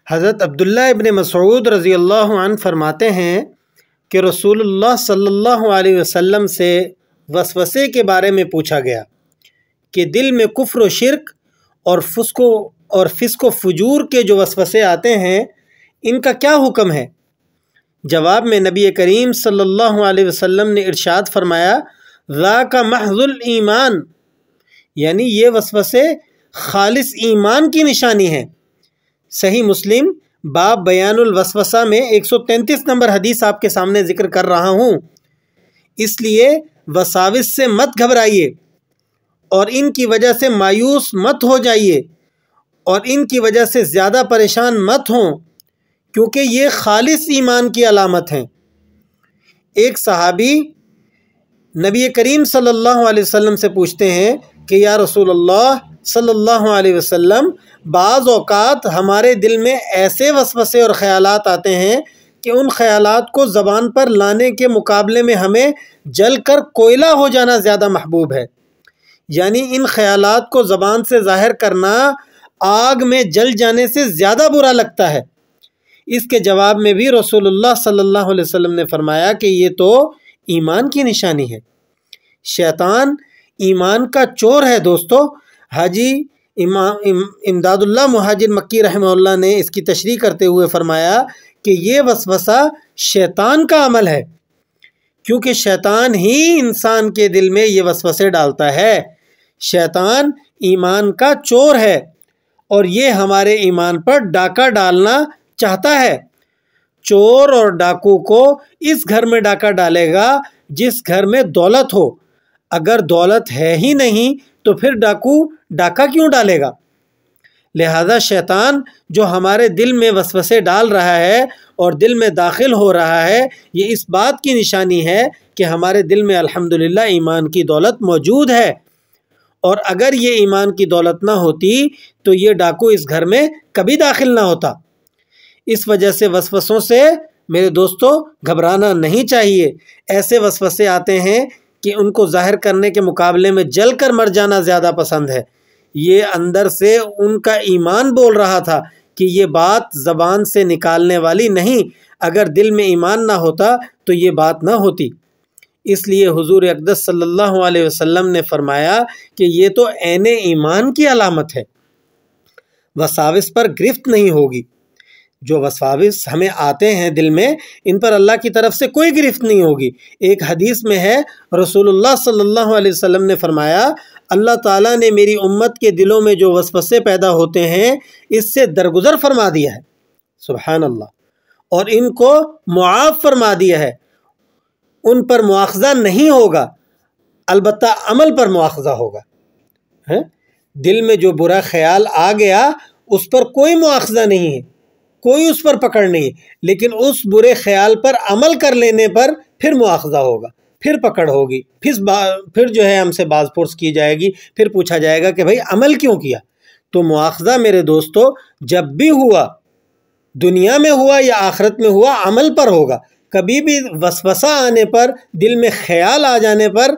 حضرت عبداللہ ابن مسعود رضی اللہ عنہ فرماتے ہیں کہ رسول اللہ صلی اللہ علیہ وسلم سے وسوسے کے بارے میں پوچھا گیا کہ دل میں کفر و شرک اور فسق و فجور کے جو وسوسے آتے ہیں ان کا کیا حکم ہے؟ جواب میں نبی کریم صلی اللہ علیہ وسلم نے ارشاد فرمایا ذاک محض الایمان، یعنی یہ وسوسے خالص ایمان کی نشانی ہیں۔ صحیح مسلم باب بیان الوسوسہ میں 133 نمبر حدیث آپ کے سامنے ذکر کر رہا ہوں۔ اس لیے وساوس سے مت گھبرائیے اور ان کی وجہ سے مایوس مت ہو جائیے اور ان کی وجہ سے زیادہ پریشان مت ہوں، کیونکہ یہ خالص ایمان کی علامت ہیں۔ ایک صحابی نبی کریم صلی اللہ علیہ وسلم سے پوچھتے ہیں کہ یا رسول اللہ صلی اللہ علیہ وسلم، بعض اوقات ہمارے دل میں ایسے وسوسے اور خیالات آتے ہیں کہ ان خیالات کو زبان پر لانے کے مقابلے میں ہمیں جل کر کوئلہ ہو جانا زیادہ محبوب ہے، یعنی ان خیالات کو زبان سے ظاہر کرنا آگ میں جل جانے سے زیادہ برا لگتا ہے۔ اس کے جواب میں بھی رسول اللہ صلی اللہ علیہ وسلم نے فرمایا کہ یہ تو ایمان کی نشانی ہے۔ شیطان ایمان کا چور ہے دوستو۔ حاجی امداد اللہ مہاجر مکی رحمہ اللہ نے اس کی تشریح کرتے ہوئے فرمایا کہ یہ وسوسہ شیطان کا عمل ہے، کیونکہ شیطان ہی انسان کے دل میں یہ وسوسے ڈالتا ہے۔ شیطان ایمان کا چور ہے اور یہ ہمارے ایمان پر ڈاکہ ڈالنا چاہتا ہے۔ چور اور ڈاکو کو اس گھر میں ڈاکہ ڈالے گا جس گھر میں دولت ہو، اگر دولت ہے ہی نہیں تو پھر ڈاکو ڈاکہ کیوں ڈالے گا؟ لہذا شیطان جو ہمارے دل میں وسوسے ڈال رہا ہے اور دل میں داخل ہو رہا ہے، یہ اس بات کی نشانی ہے کہ ہمارے دل میں الحمدللہ ایمان کی دولت موجود ہے، اور اگر یہ ایمان کی دولت نہ ہوتی تو یہ ڈاکو اس گھر میں کبھی داخل نہ ہوتا۔ اس وجہ سے وسوسوں سے میرے دوستو گھبرانا نہیں چاہیے۔ ایسے وسوسے آتے ہیں کہ ان کو ظاہر کرنے کے مقابلے میں جل کر مر جانا زیادہ پسند ہے۔ یہ اندر سے ان کا ایمان بول رہا تھا کہ یہ بات زبان سے نکالنے والی نہیں، اگر دل میں ایمان نہ ہوتا تو یہ بات نہ ہوتی۔ اس لیے حضور اقدس صلی اللہ علیہ وسلم نے فرمایا کہ یہ تو عین ایمان کی علامت ہے، وساوس پر گرفت نہیں ہوگی۔ جو وساوس ہمیں آتے ہیں دل میں، ان پر اللہ کی طرف سے کوئی گرفت نہیں ہوگی۔ ایک حدیث میں ہے رسول اللہ صلی اللہ علیہ وسلم نے فرمایا اللہ تعالیٰ نے میری امت کے دلوں میں جو وسوسے پیدا ہوتے ہیں اس سے درگزر فرما دیا ہے، سبحان اللہ، اور ان کو معاف فرما دیا ہے۔ ان پر مواخذہ نہیں ہوگا، البتہ عمل پر مواخذہ ہوگا۔ دل میں جو برا خیال آ گیا اس پر کوئی مواخذہ نہیں ہے، کوئی اس پر پکڑ نہیں، لیکن اس برے خیال پر عمل کر لینے پر پھر مواخذہ ہوگا، پھر پکڑ ہوگی، پھر جو ہے ہم سے باز پرس کی جائے گی، پھر پوچھا جائے گا کہ بھائی عمل کیوں کیا؟ تو مواخذہ میرے دوستو جب بھی ہوا، دنیا میں ہوا یا آخرت میں ہوا، عمل پر ہوگا۔ کبھی بھی وسوسہ آنے پر، دل میں خیال آ جانے پر